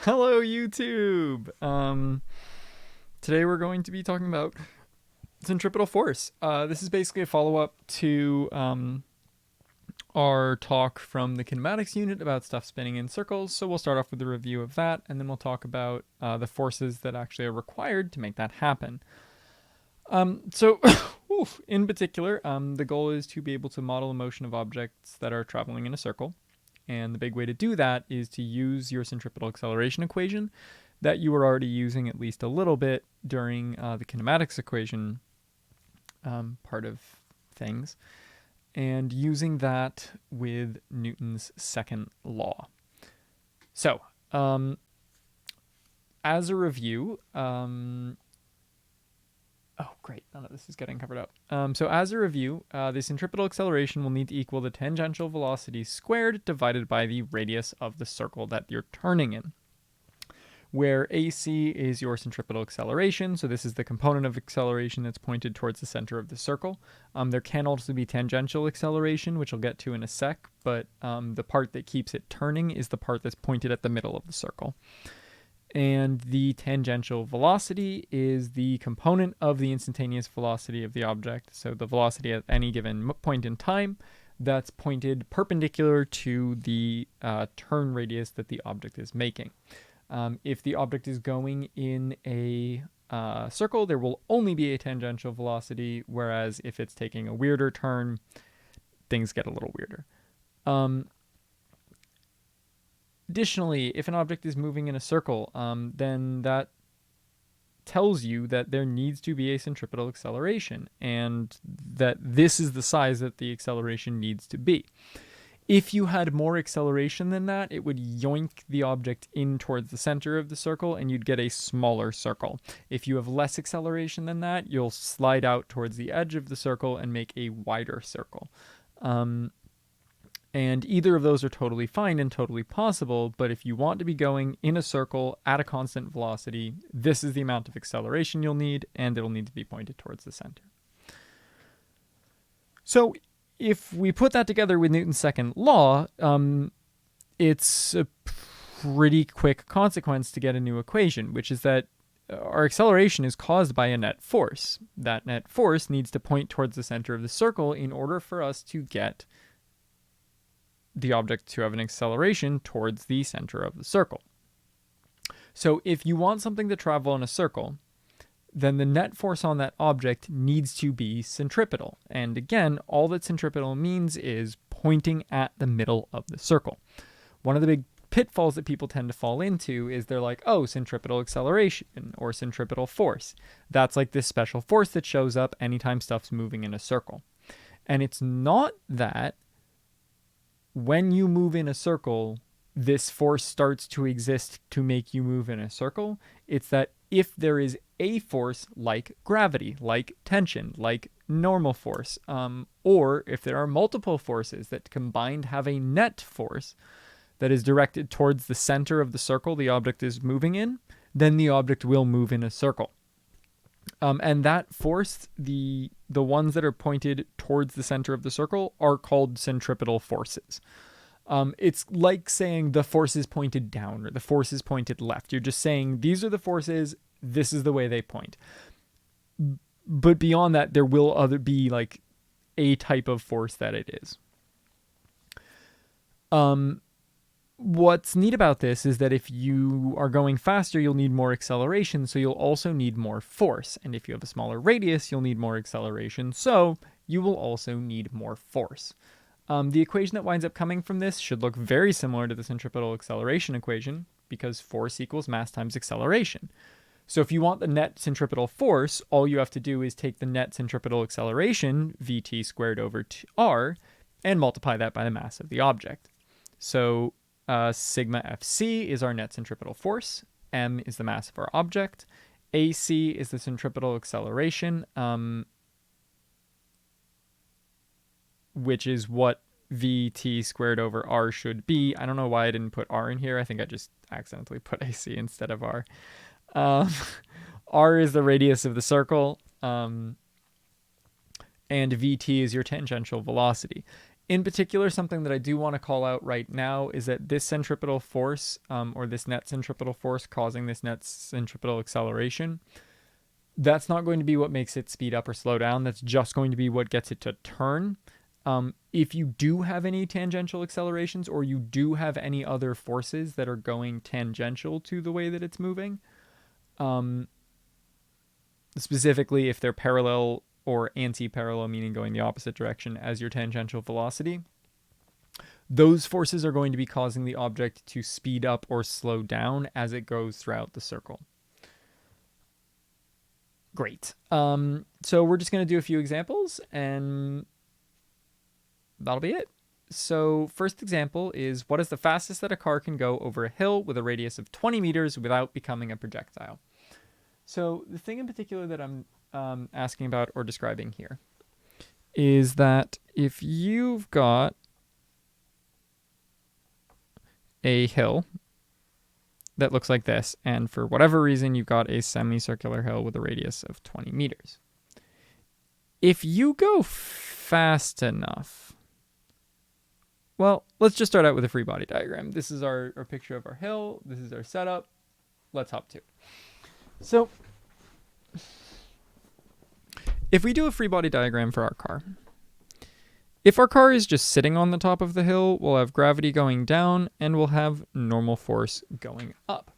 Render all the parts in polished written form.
Hello, YouTube. Today we're going to be talking about centripetal force. This is basically a follow-up to our talk from the kinematics unit about stuff spinning in circles. So we'll start off with a review of that, and then we'll talk about the forces that actually are required to make that happen. So, in particular, the goal is to be able to model the motion of objects that are traveling in a circle. And the big way to do that is to use your centripetal acceleration equation that you were already using at least a little bit during the kinematics equation part of things, and using that with Newton's second law. So, as a review, oh, great. None of this is getting covered up. So as a review, the centripetal acceleration will need to equal the tangential velocity squared divided by the radius of the circle that you're turning in, where AC is your centripetal acceleration. So this is the component of acceleration that's pointed towards the center of the circle. There can also be tangential acceleration, which I'll get to in a sec, but the part that keeps it turning is the part that's pointed at the middle of the circle. And the tangential velocity is the component of the instantaneous velocity of the object. So the velocity at any given point in time that's pointed perpendicular to the turn radius that the object is making. If the object is going in a circle, there will only be a tangential velocity, whereas if it's taking a weirder turn, things get a little weirder. Additionally, if an object is moving in a circle, then that tells you that there needs to be a centripetal acceleration and that this is the size that the acceleration needs to be. If you had more acceleration than that, it would yoink the object in towards the center of the circle and you'd get a smaller circle. If you have less acceleration than that, you'll slide out towards the edge of the circle and make a wider circle. And either of those are totally fine and totally possible, but if you want to be going in a circle at a constant velocity, this is the amount of acceleration you'll need, and it'll need to be pointed towards the center. So if we put that together with Newton's second law, it's a pretty quick consequence to get a new equation, which is that our acceleration is caused by a net force. That net force needs to point towards the center of the circle in order for us to get the object to have an acceleration towards the center of the circle. So if you want something to travel in a circle, then the net force on that object needs to be centripetal. And again, all that centripetal means is pointing at the middle of the circle. One of the big pitfalls that people tend to fall into is they're like, oh, centripetal acceleration or centripetal force. That's like this special force that shows up anytime stuff's moving in a circle. And it's not that when you move in a circle, this force starts to exist to make you move in a circle. It's that if there is a force like gravity, like tension, like normal force, or if there are multiple forces that combined have a net force that is directed towards the center of the circle the object is moving in, then the object will move in a circle. And that force, the ones that are pointed towards the center of the circle, are called centripetal forces. It's like saying the force is pointed down or the force is pointed left. You're just saying these are the forces, this is the way they point. But beyond that, there will be like a type of force that it is. What's neat about this is that if you are going faster, you'll need more acceleration, so you'll also need more force. And if you have a smaller radius, you'll need more acceleration, so you will also need more force. The equation that winds up coming from this should look very similar to the centripetal acceleration equation, because force equals mass times acceleration. So if you want the net centripetal force, all you have to do is take the net centripetal acceleration, Vt squared over r, and multiply that by the mass of the object. So sigma Fc is our net centripetal force, m is the mass of our object, AC is the centripetal acceleration, which is what Vt squared over r should be. I don't know why I didn't put r in here. I think I just accidentally put AC instead of r. R is the radius of the circle, and Vt is your tangential velocity. In particular, something that I do want to call out right now is that this centripetal force, or this net centripetal force causing this net centripetal acceleration, that's not going to be what makes it speed up or slow down. That's just going to be what gets it to turn. If you do have any tangential accelerations, or you do have any other forces that are going tangential to the way that it's moving, specifically if they're parallel or anti-parallel, meaning going the opposite direction as your tangential velocity, those forces are going to be causing the object to speed up or slow down as it goes throughout the circle. Great. So we're just going to do a few examples, and that'll be it. So first example is, what is the fastest that a car can go over a hill with a radius of 20 meters without becoming a projectile? So the thing in particular that I'm asking about or describing here is that if you've got a hill that looks like this, and for whatever reason you've got a semicircular hill with a radius of 20 meters. If you go fast enough, well, let's just start out with a free body diagram. This is our picture of our hill. This is our setup. Let's hop to it. So if we do a free body diagram for our car, if our car is just sitting on the top of the hill, we'll have gravity going down and we'll have normal force going up.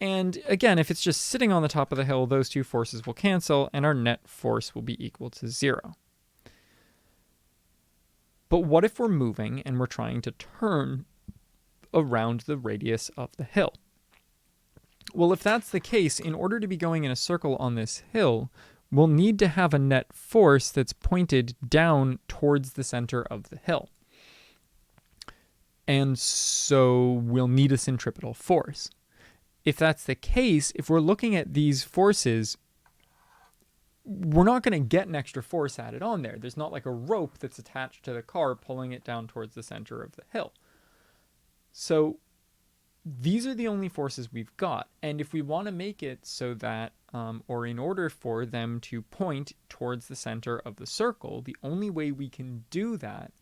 And again, if it's just sitting on the top of the hill, those two forces will cancel and our net force will be equal to 0. But what if we're moving and we're trying to turn around the radius of the hill? Well, if that's the case, in order to be going in a circle on this hill, we'll need to have a net force that's pointed down towards the center of the hill. And so we'll need a centripetal force. If that's the case, if we're looking at these forces, we're not going to get an extra force added on there. There's not like a rope that's attached to the car pulling it down towards the center of the hill. So these are the only forces we've got. And if we want to make it so that, or in order for them to point towards the center of the circle, the only way we can do that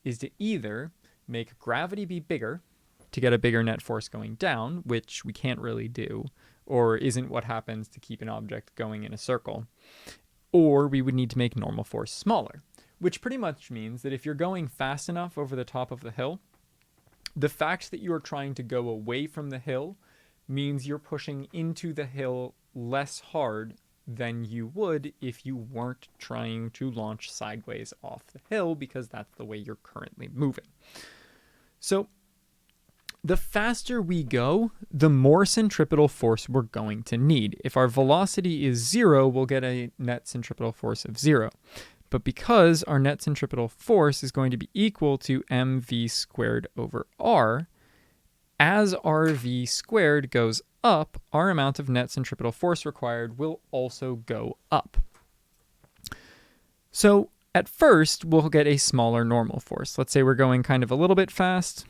is to either make gravity be bigger to get a bigger net force going down, which we can't really do, or isn't what happens to keep an object going in a circle, or we would need to make normal force smaller, which pretty much means that if you're going fast enough over the top of the hill, the fact that you are trying to go away from the hill means you're pushing into the hill less hard than you would if you weren't trying to launch sideways off the hill, because that's the way you're currently moving. So the faster we go, the more centripetal force we're going to need. If our velocity is 0, we'll get a net centripetal force of 0. But because our net centripetal force is going to be equal to mv squared over r, as rv squared goes up, our amount of net centripetal force required will also go up. So at first, we'll get a smaller normal force. Let's say we're going kind of a little bit fast.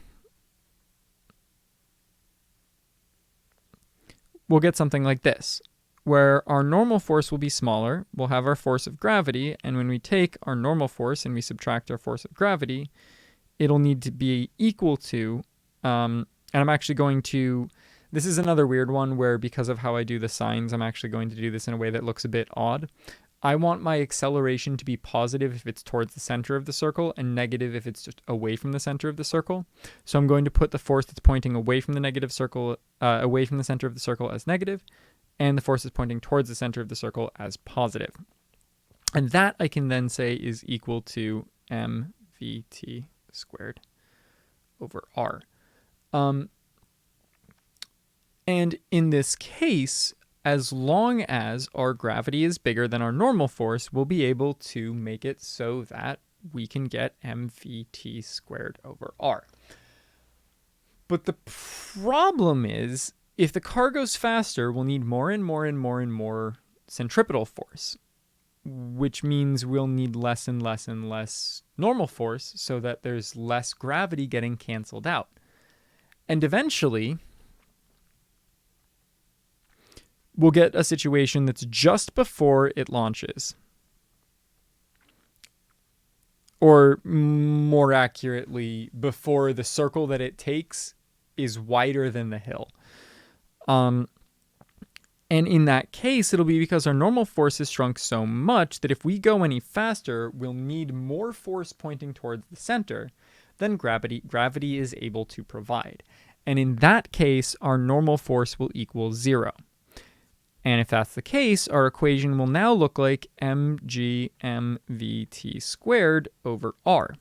We'll get something like this, where our normal force will be smaller. We'll have our force of gravity, and when we take our normal force and we subtract our force of gravity, it'll need to be equal to, and I'm actually going to, this is another weird one where because of how I do the signs, I'm actually going to do this in a way that looks a bit odd. I want my acceleration to be positive if it's towards the center of the circle and negative if it's just away from the center of the circle. So I'm going to put the force that's pointing away from the negative circle, away from the center of the circle as negative, and the force is pointing towards the center of the circle as positive. And that I can then say is equal to mvt squared over r. And in this case, as long as our gravity is bigger than our normal force, we'll be able to make it so that we can get mvt squared over r. But the problem is, if the car goes faster, we'll need more and more and more and more centripetal force, which means we'll need less and less and less normal force so that there's less gravity getting canceled out. And eventually, we'll get a situation that's just before it launches, or more accurately, before the circle that it takes is wider than the hill. And in that case, it'll be because our normal force has shrunk so much that if we go any faster, we'll need more force pointing towards the center than gravity is able to provide. And in that case, our normal force will equal 0. And if that's the case, our equation will now look like mg mvt squared over r.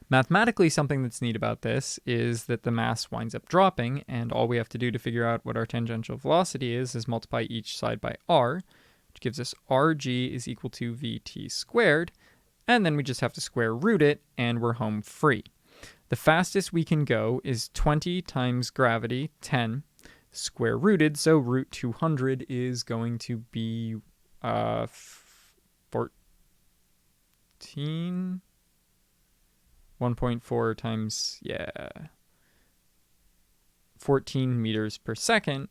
Mathematically, something that's neat about this is that the mass winds up dropping, and all we have to do to figure out what our tangential velocity is multiply each side by r, which gives us rg is equal to vt squared, and then we just have to square root it, and we're home free. The fastest we can go is 20 times gravity, 10, square rooted, so root 200 is going to be 14, 1.4 times, 14 meters per second,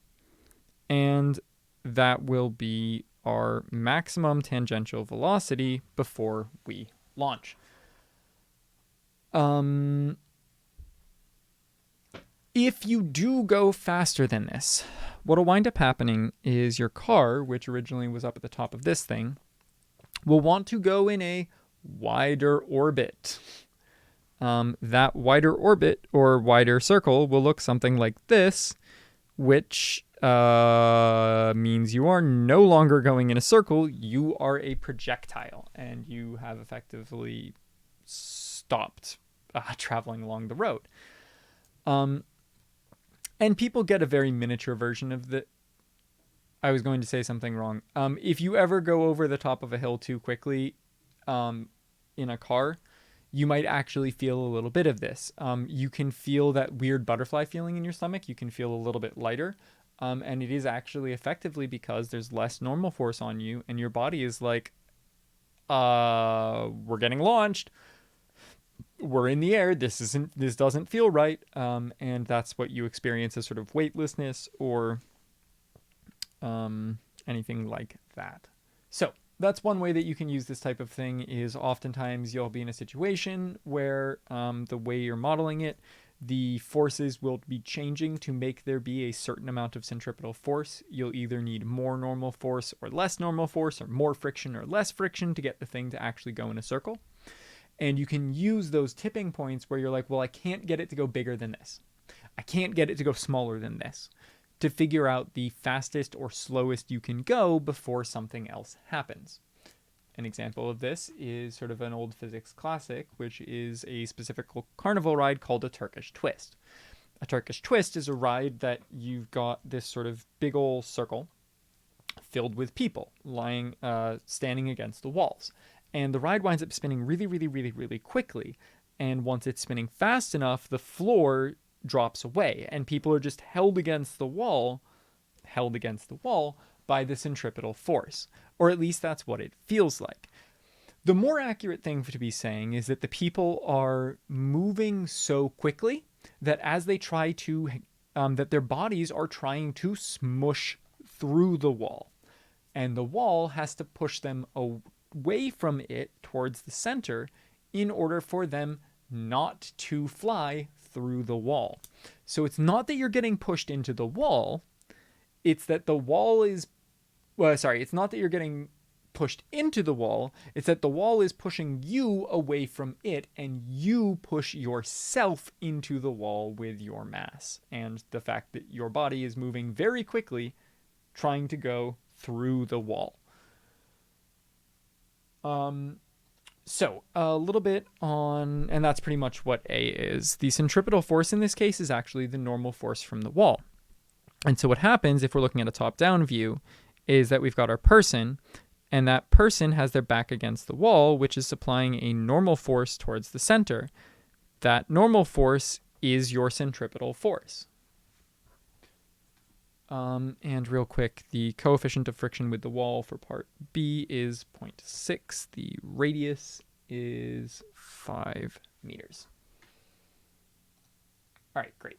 and that will be our maximum tangential velocity before we launch. If you do go faster than this, what'll wind up happening is your car, which originally was up at the top of this thing, will want to go in a wider orbit. That wider orbit or wider circle will look something like this, which means you are no longer going in a circle, you are a projectile, and you have effectively stopped traveling along the road. And people get a very miniature version of the... I was going to say something wrong. If you ever go over the top of a hill too quickly in a car, you might actually feel a little bit of this. You can feel that weird butterfly feeling in your stomach. You can feel a little bit lighter. And it is actually effectively because there's less normal force on you, and your body is like, we're getting launched. We're in the air. This doesn't feel right. And that's what you experience as sort of weightlessness or anything like that. So that's one way that you can use this type of thing is oftentimes you'll be in a situation where the way you're modeling it, the forces will be changing to make there be a certain amount of centripetal force. You'll either need more normal force or less normal force, or more friction or less friction to get the thing to actually go in a circle. And you can use those tipping points where you're like, well, I can't get it to go bigger than this. I can't get it to go smaller than this, to figure out the fastest or slowest you can go before something else happens. An example of this is sort of an old physics classic, which is a specific carnival ride called a Turkish twist. A Turkish twist is a ride that you've got this sort of big old circle filled with people standing against the walls. And the ride winds up spinning really, really, really, really quickly. And once it's spinning fast enough, the floor drops away, and people are just held against the wall by the centripetal force. Or at least that's what it feels like. The more accurate thing to be saying is that the people are moving so quickly that as they try to, that their bodies are trying to smush through the wall. And the wall has to push them away from it towards the center in order for them not to fly through the wall. So it's not that you're getting pushed into the wall, it's that the wall is, it's not that you're getting pushed into the wall, it's that the wall is pushing you away from it, and you push yourself into the wall with your mass, and the fact that your body is moving very quickly trying to go through the wall. So a little bit on, and that's pretty much what A is. The centripetal force in this case is actually the normal force from the wall. And so what happens if we're looking at a top-down view is that we've got our person, and that person has their back against the wall, which is supplying a normal force towards the center. That normal force is your centripetal force. And real quick, the coefficient of friction with the wall for part B is 0.6. The radius is 5 meters. All right, great.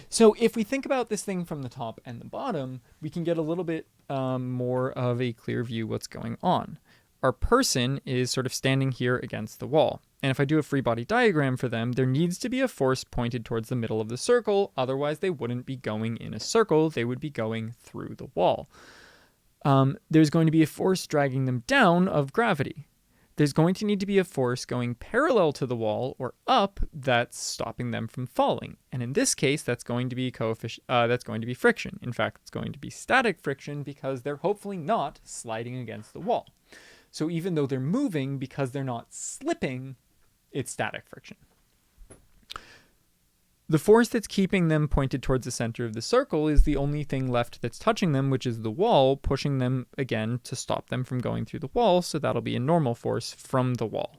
So if we think about this thing from the top and the bottom, we can get a little bit more of a clear view what's going on. our person is sort of standing here against the wall. And if I do a free body diagram for them, there needs to be a force pointed towards the middle of the circle. Otherwise, they wouldn't be going in a circle. They would be going through the wall. There's going to be a force dragging them down of gravity. There's going to need to be a force going parallel to the wall or up that's stopping them from falling. And in this case, that's going to be friction. In fact, it's going to be static friction because they're hopefully not sliding against the wall. So even though they're moving, because they're not slipping, it's static friction. The force that's keeping them pointed towards the center of the circle is the only thing left that's touching them, which is the wall, pushing them again to stop them from going through the wall. So that'll be a normal force from the wall.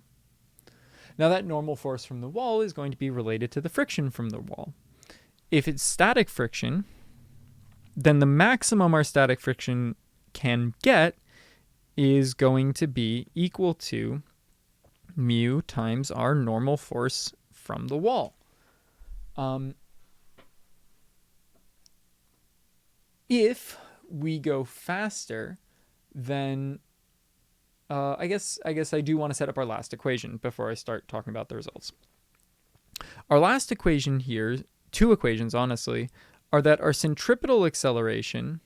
Now that normal force from the wall is going to be related to the friction from the wall. If it's static friction, then the maximum our static friction can get is going to be equal to mu times our normal force from the wall. If we go faster, then I guess I do want to set up our last equation before I start talking about the results. Our last equation here, two equations honestly, are that our centripetal acceleration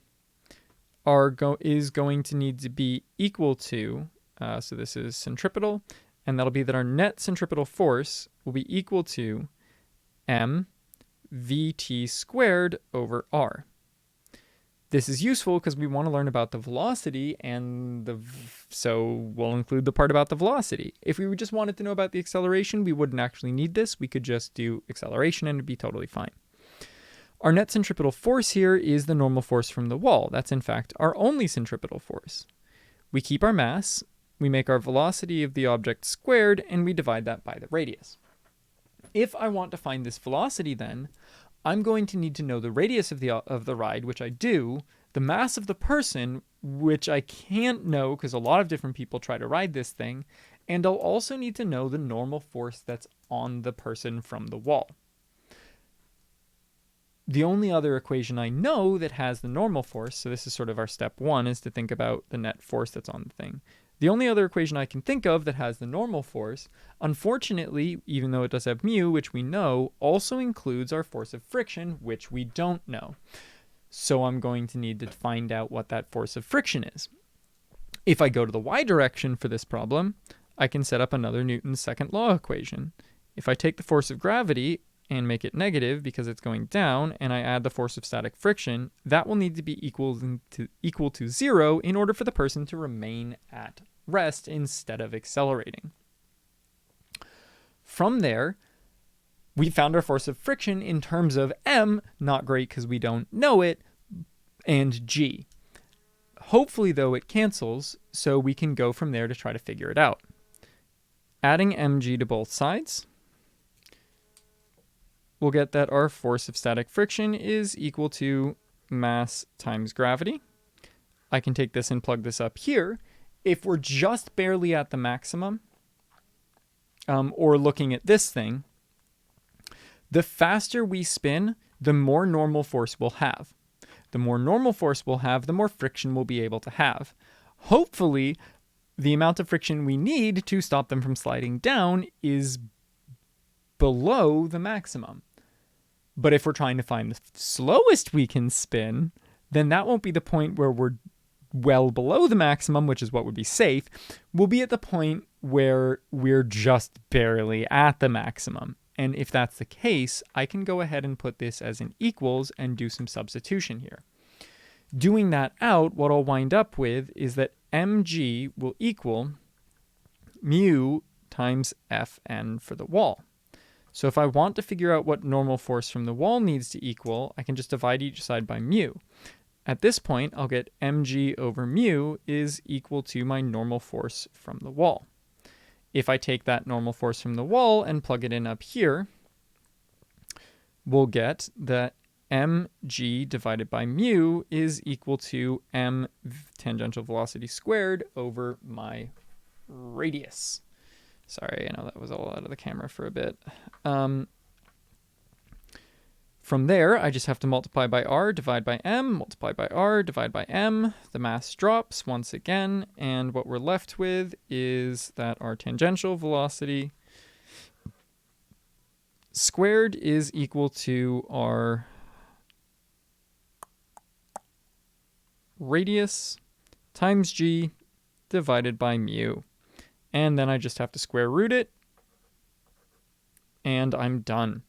is going to need to be equal to, so this is centripetal, and that'll be that our net centripetal force will be equal to mvt squared over r. This is useful because we want to learn about the velocity, and so we'll include the part about the velocity. If we just wanted to know about the acceleration, we wouldn't actually need this. We could just do acceleration and it'd be totally fine. Our net centripetal force here is the normal force from the wall. That's in fact our only centripetal force. We keep our mass, we make our velocity of the object squared, and we divide that by the radius. If I want to find this velocity then, I'm going to need to know the radius of the ride, which I do, the mass of the person, which I can't know because a lot of different people try to ride this thing, and I'll also need to know the normal force that's on the person from the wall. The only other equation I know that has the normal force, so this is sort of our step one, is to think about the net force that's on the thing. The only other equation I can think of that has the normal force, unfortunately, even though it does have mu, which we know, also includes our force of friction, which we don't know. So I'm going to need to find out what that force of friction is. If I go to the y direction for this problem, I can set up another Newton's second law equation. If I take the force of gravity and make it negative because it's going down, and I add the force of static friction, that will need to be equal to 0 in order for the person to remain at rest instead of accelerating. From there, we found our force of friction in terms of m, not great because we don't know it, and g. Hopefully, though, it cancels, so we can go from there to try to figure it out. Adding mg to both sides, we'll get that our force of static friction is equal to mass times gravity. I can take this and plug this up here. If we're just barely at the maximum, or looking at this thing, the faster we spin, the more normal force we'll have. The more normal force we'll have, the more friction we'll be able to have. Hopefully, the amount of friction we need to stop them from sliding down is below the maximum. But if we're trying to find the slowest we can spin, then that won't be the point where we're well below the maximum, which is what would be safe. We'll be at the point where we're just barely at the maximum. And if that's the case, I can go ahead and put this as an equals and do some substitution here. Doing that out, what I'll wind up with is that mg will equal mu times Fn for the wall. So if I want to figure out what normal force from the wall needs to equal, I can just divide each side by mu. At this point, I'll get mg over mu is equal to my normal force from the wall. If I take that normal force from the wall and plug it in up here, we'll get that mg divided by mu is equal to m tangential velocity squared over my radius. Sorry, I know that was all out of the camera for a bit. From there, I just have to multiply by r, divide by m, multiply by r, divide by m. The mass drops once again, and what we're left with is that our tangential velocity squared is equal to our radius times g divided by mu. And then I just have to square root it, and I'm done.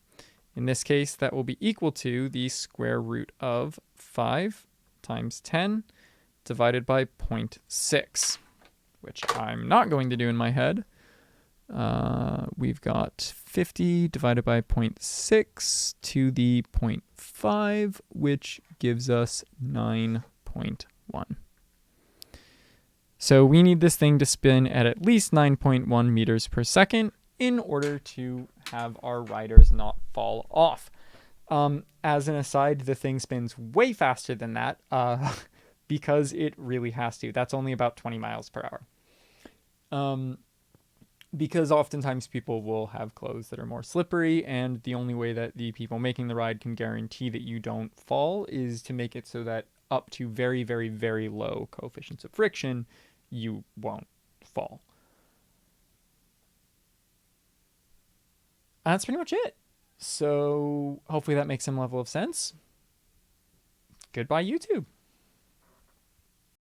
In this case, that will be equal to the square root of 5 times 10 divided by 0.6, which I'm not going to do in my head. We've got 50 divided by 0.6 to the 0.5, which gives us 9.1. So we need this thing to spin at least 9.1 meters per second in order to have our riders not fall off. As an aside, the thing spins way faster than that because it really has to. That's only about 20 miles per hour. Because oftentimes people will have clothes that are more slippery, and the only way that the people making the ride can guarantee that you don't fall is to make it so that up to very, very, very low coefficients of friction, you won't fall. That's pretty much it. So hopefully that makes some level of sense. Goodbye, YouTube.